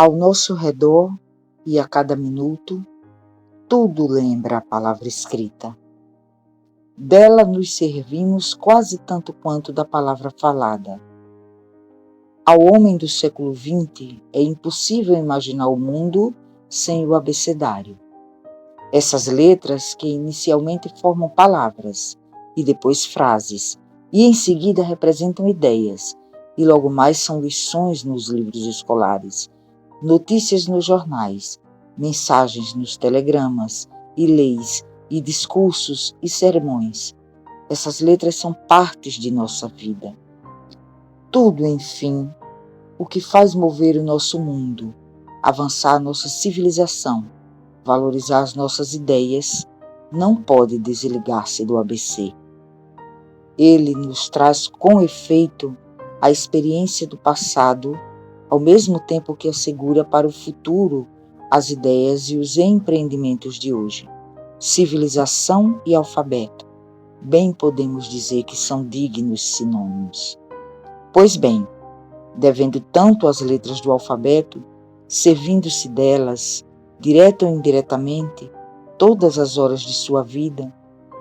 Ao nosso redor e a cada minuto, tudo lembra a palavra escrita. Dela nos servimos quase tanto quanto da palavra falada. Ao homem do século XX é impossível imaginar o mundo sem o abecedário. Essas letras que inicialmente formam palavras, e depois frases, e em seguida representam ideias, e logo mais são lições nos livros escolares, notícias nos jornais, mensagens nos telegramas, e leis, e discursos e sermões. Essas letras são partes de nossa vida. Tudo, enfim, o que faz mover o nosso mundo, avançar a nossa civilização, valorizar as nossas ideias, não pode desligar-se do ABC. Ele nos traz com efeito a experiência do passado, ao mesmo tempo que assegura para o futuro as ideias e os empreendimentos de hoje. Civilização e alfabeto, bem podemos dizer que são dignos sinônimos. Pois bem, devendo tanto às letras do alfabeto, servindo-se delas, direta ou indiretamente, todas as horas de sua vida,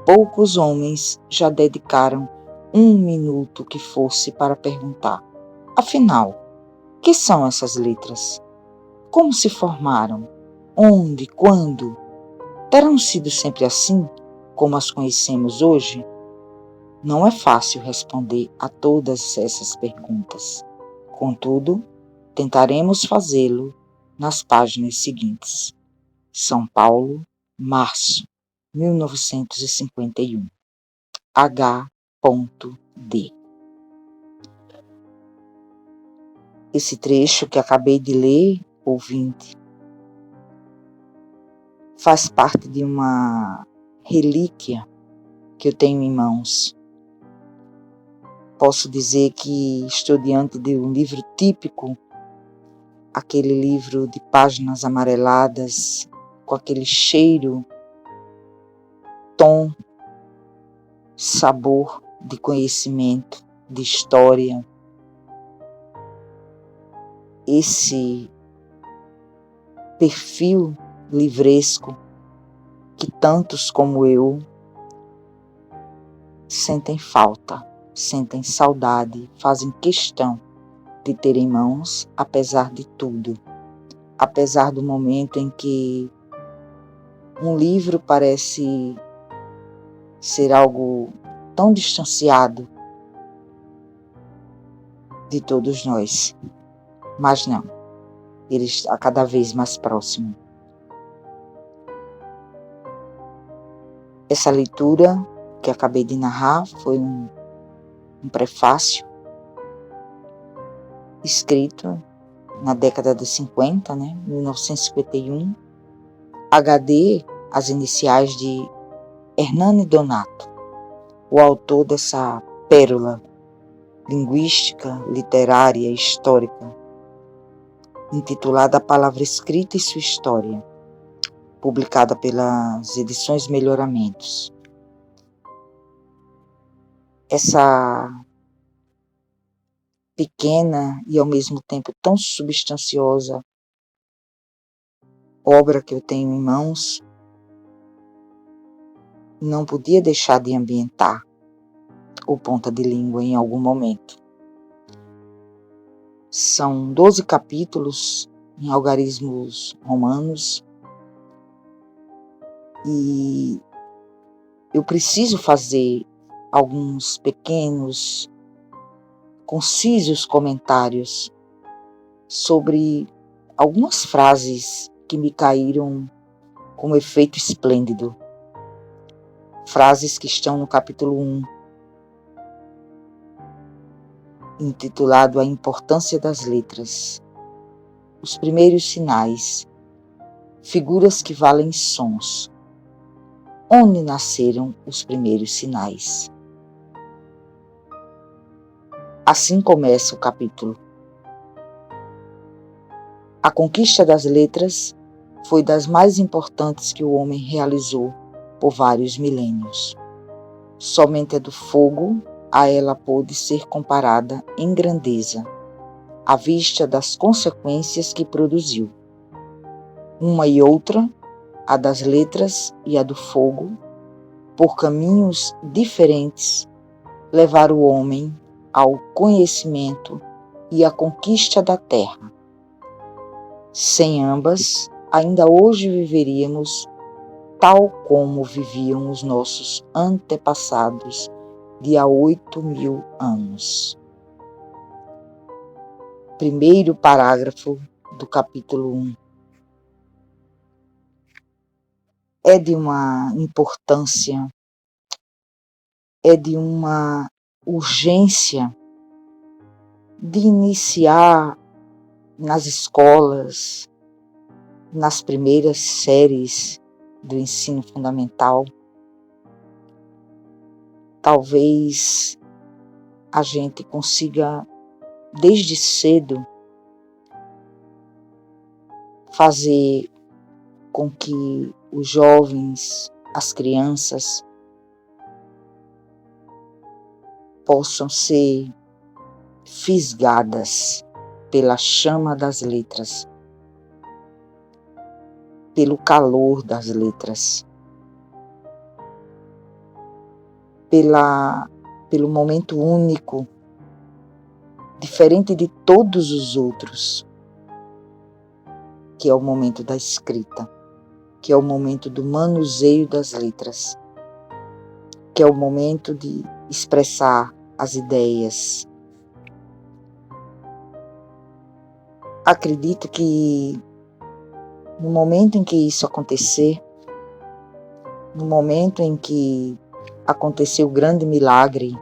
poucos homens já dedicaram um minuto que fosse para perguntar: afinal, que são essas letras? Como se formaram? Onde? Quando? Terão sido sempre assim, como as conhecemos hoje? Não é fácil responder a todas essas perguntas. Contudo, tentaremos fazê-lo nas páginas seguintes. São Paulo, março, 1951. H.D. Esse trecho que acabei de ler, ouvinte, faz parte de uma relíquia que eu tenho em mãos. Posso dizer que estou diante de um livro típico, aquele livro de páginas amareladas, com aquele cheiro, tom, sabor de conhecimento, de história. Esse perfil livresco que tantos como eu sentem falta, sentem saudade, fazem questão de ter em mãos, apesar de tudo, apesar do momento em que um livro parece ser algo tão distanciado de todos nós, mas não, ele está cada vez mais próximo. Essa leitura que acabei de narrar foi um prefácio escrito na década de 50, 1951, HD, as iniciais de Hernani Donato, o autor dessa pérola linguística, literária e histórica, intitulada A Palavra Escrita e Sua História, publicada pelas Edições Melhoramentos. Essa pequena e ao mesmo tempo tão substanciosa obra que eu tenho em mãos não podia deixar de ambientar o Ponta de Língua em algum momento. São 12 capítulos em algarismos romanos e eu preciso fazer alguns pequenos, concisos comentários sobre algumas frases que me caíram com efeito esplêndido. Frases que estão no capítulo 1, intitulado A Importância das Letras. Os primeiros sinais, figuras que valem sons. Onde nasceram os primeiros sinais? Assim começa o capítulo. A conquista das letras foi das mais importantes que o homem realizou por vários milênios. Somente a do fogo a ela pôde ser comparada em grandeza. à vista das consequências que produziu. Uma e outra, a das letras e a do fogo, por caminhos diferentes, levaram o homem ao conhecimento e à conquista da terra. Sem ambas, ainda hoje viveríamos tal como viviam os nossos antepassados de há 8.000 anos. Primeiro parágrafo do capítulo 1. É de uma importância, é de uma urgência de iniciar nas escolas, nas primeiras séries do ensino fundamental. Talvez a gente consiga, desde cedo, fazer com que os jovens, as crianças, possam ser fisgadas pela chama das letras, pelo calor das letras, pelo momento único, diferente de todos os outros, que é o momento da escrita, que é o momento do manuseio das letras, que é o momento de expressar as ideias. Acredito que no momento em que isso acontecer, no momento em que aconteceu o grande milagre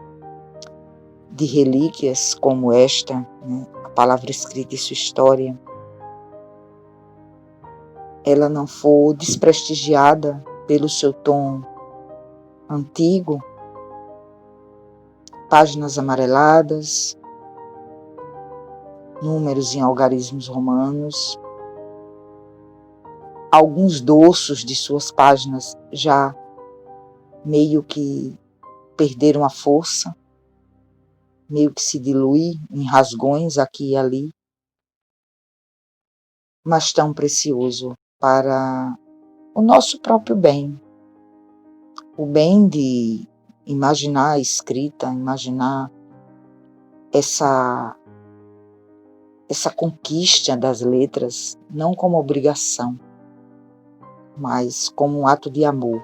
de relíquias como esta, né, a palavra escrita e sua história, ela não for desprestigiada pelo seu tom antigo, páginas amareladas, números em algarismos romanos, alguns dorsos de suas páginas já meio que perderam a força, meio que se dilui em rasgões aqui e ali, mas tão precioso para o nosso próprio bem, o bem de imaginar a escrita, imaginar essa conquista das letras, não como obrigação, mas como um ato de amor,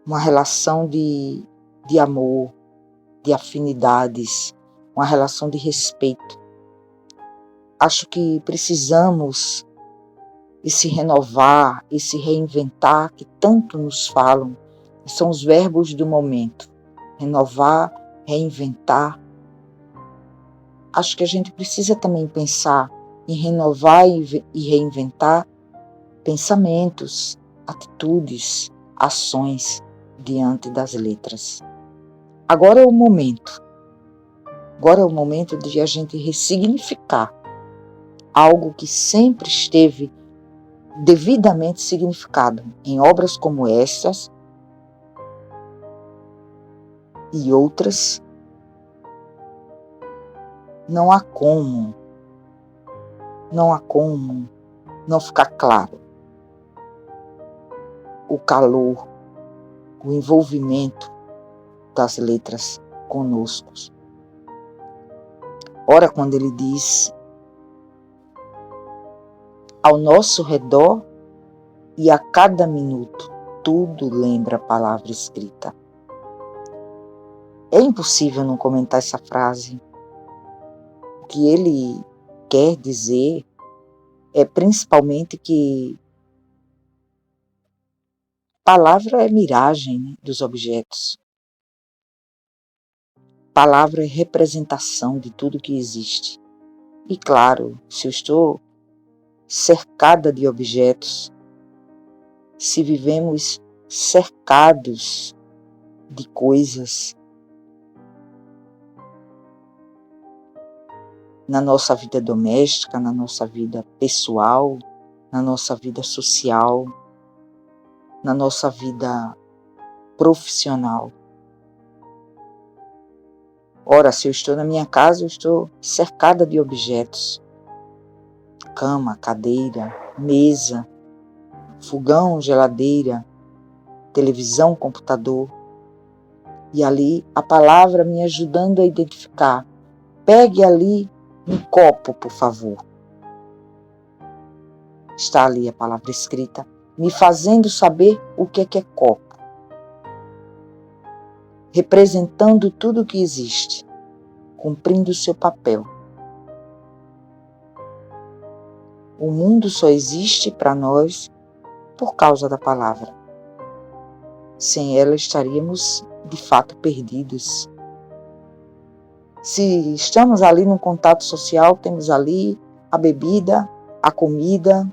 uma relação de amor, de afinidades, uma relação de respeito. Acho que precisamos de se renovar e se reinventar, que tanto nos falam, são os verbos do momento, renovar, reinventar. Acho que a gente precisa também pensar em renovar e reinventar pensamentos, atitudes, ações diante das letras. Agora é o momento de a gente ressignificar algo que sempre esteve devidamente significado em obras como estas e outras. Não há como não ficar claro o calor, o envolvimento das letras conosco. Ora, quando ele diz ao nosso redor e a cada minuto, tudo lembra a palavra escrita. É impossível não comentar essa frase. O que ele quer dizer é principalmente que palavra é miragem, né, dos objetos. Palavra é representação de tudo que existe. E claro, se eu estou cercada de objetos, se vivemos cercados de coisas na nossa vida doméstica, na nossa vida pessoal, na nossa vida social, na nossa vida profissional. Ora, se eu estou na minha casa, eu estou cercada de objetos. Cama, cadeira, mesa, fogão, geladeira, televisão, computador. E ali a palavra me ajudando a identificar. Pegue ali um copo, por favor. Está ali a palavra escrita, me fazendo saber o que é copo. Representando tudo o que existe, cumprindo o seu papel. O mundo só existe para nós por causa da palavra. Sem ela estaríamos, de fato, perdidos. Se estamos ali no contato social, temos ali a bebida, a comida,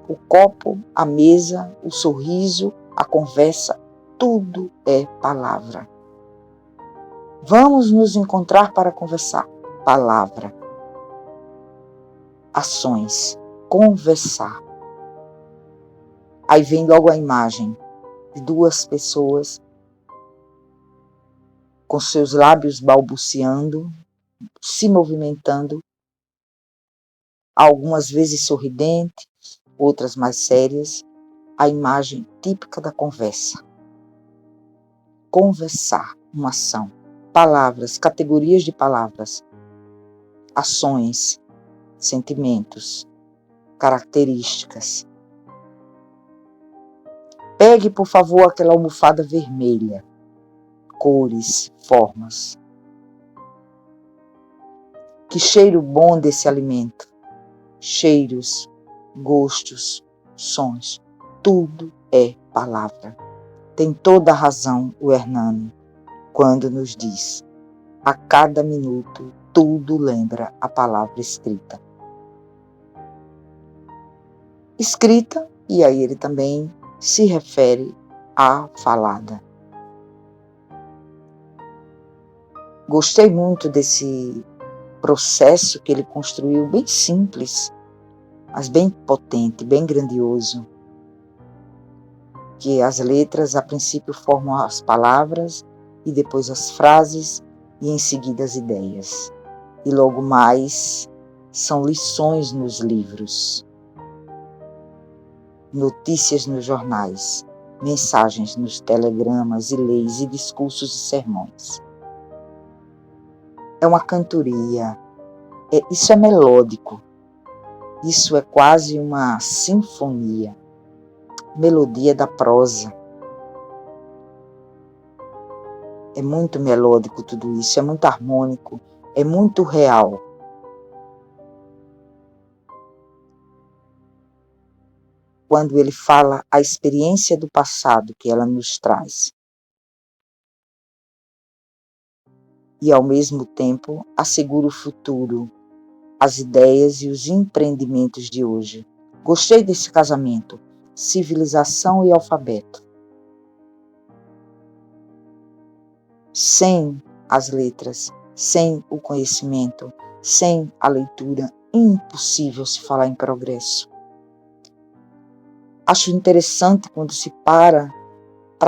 o copo, a mesa, o sorriso, a conversa, tudo é palavra. Vamos nos encontrar para conversar. Palavra. Ações. Conversar. Aí vem logo a imagem de duas pessoas com seus lábios balbuciando, se movimentando, algumas vezes sorridentes, outras mais sérias, a imagem típica da conversa. Conversar, uma ação. Palavras, categorias de palavras. Ações, sentimentos, características. Pegue, por favor, aquela almofada vermelha. Cores, formas. Que cheiro bom desse alimento. Cheiros, gostos, sons. Tudo é palavra. Tem toda a razão o Hernani quando nos diz: a cada minuto tudo lembra a palavra escrita. Escrita, e aí ele também se refere à falada. Gostei muito desse processo que ele construiu, bem simples, mas bem potente, bem grandioso. Que as letras, a princípio, formam as palavras, e depois as frases, e em seguida as ideias. E logo mais, são lições nos livros, notícias nos jornais, mensagens nos telegramas e leis e discursos e sermões. É uma cantoria, isso é melódico, isso é quase uma sinfonia, melodia da prosa. É muito melódico tudo isso, é muito harmônico, é muito real. Quando ele fala a experiência do passado que ela nos traz. E, ao mesmo tempo, assegura o futuro, as ideias e os empreendimentos de hoje. Gostei desse casamento, civilização e alfabeto. Sem as letras, sem o conhecimento, sem a leitura, impossível se falar em progresso. Acho interessante quando se para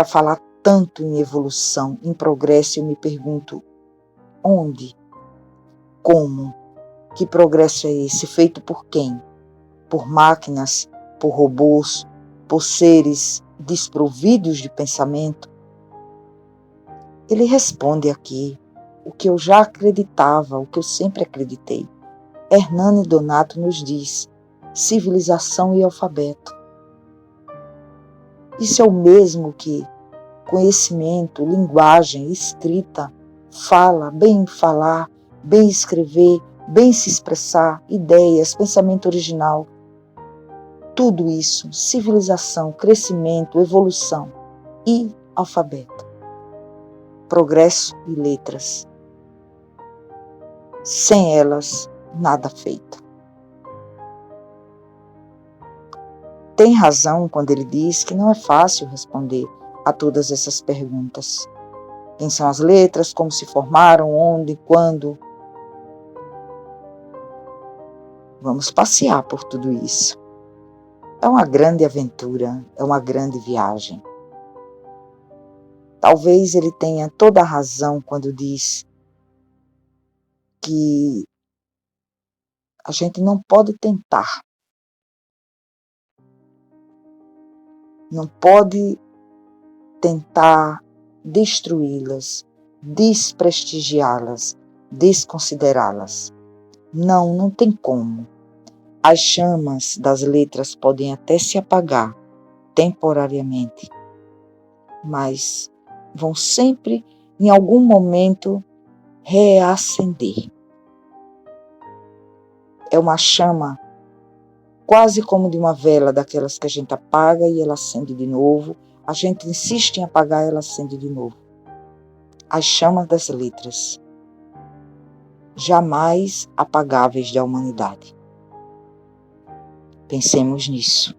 falar tanto em evolução, em progresso, eu me pergunto, onde? Como? Que progresso é esse? Feito por quem? Por máquinas? Por robôs? Por seres desprovidos de pensamento? Ele responde aqui o que eu já acreditava, o que eu sempre acreditei. Hernani Donato nos diz, civilização e alfabeto. Isso é o mesmo que conhecimento, linguagem, escrita, fala, bem falar, bem escrever, bem se expressar, ideias, pensamento original. Tudo isso, civilização, crescimento, evolução e alfabeto. Progresso e letras. Sem elas, nada feito. Tem razão quando ele diz que não é fácil responder a todas essas perguntas. Quem são as letras, como se formaram, onde, quando. Vamos passear por tudo isso. É uma grande aventura, é uma grande viagem. Talvez ele tenha toda a razão quando diz que a gente não pode tentar, não pode tentar destruí-las, desprestigiá-las, desconsiderá-las. Não, não tem como. As chamas das letras podem até se apagar temporariamente, mas vão sempre, em algum momento, reacender. É uma chama quase como de uma vela, daquelas que a gente apaga e ela acende de novo. A gente insiste em apagar e ela acende de novo. As chamas das letras, jamais apagáveis da humanidade. Pensemos nisso.